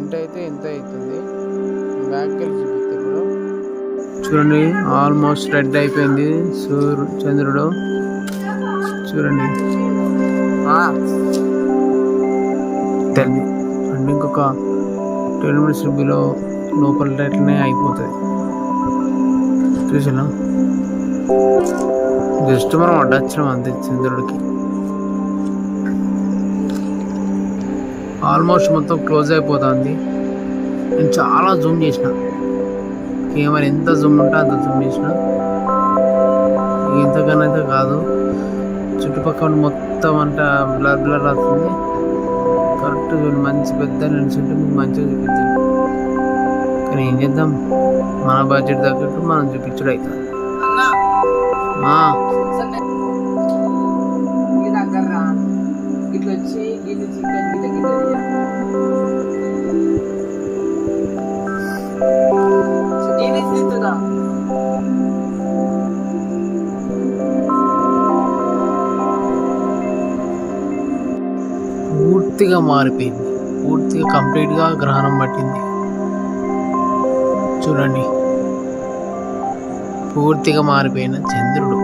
Front అయితే ఎంత అవుతుంది, బ్యాక్ వెళ్ళి చూపిస్తే ఇప్పుడు చూడండి ఆల్మోస్ట్ రెడ్ అయిపోయింది చంద్రుడు. చూడండి అండ్ ఇంకొక 10 minutes బిలో లోపల అట్లనే అయిపోతుంది. చూసినా జస్ట్ మనం అడ్డొచ్చినాం అంతే చంద్రుడికి. ఆల్మోస్ట్ మొత్తం క్లోజ్ అయిపోతుంది. నేను చాలా జూమ్ చేసిన, కెమెరా ఎంత జూమ్ ఉంటే అంత జూమ్ చేసిన, ఇంతకన్నా అయితే కాదు. చుట్టుపక్కల మొత్తం అంతా బ్లర్ బ్లర్ అవుతుంది. కరెక్ట్ మంచి పెద్ద నిలిచింటే మీకు మంచిగా చూపిస్తాను, కానీ ఏం చేద్దాం, మన బడ్జెట్ తగ్గట్టు మనం చూపించడం అవుతుంది. ఇట్లా వచ్చి గిన్నె చికెన్ గిట్ల గిన్నె పూర్తిగా మారిపోయింది, పూర్తిగా కంప్లీట్గా గ్రహణం పట్టింది. చూడండి పూర్తిగా మారిపోయిన చంద్రుడు.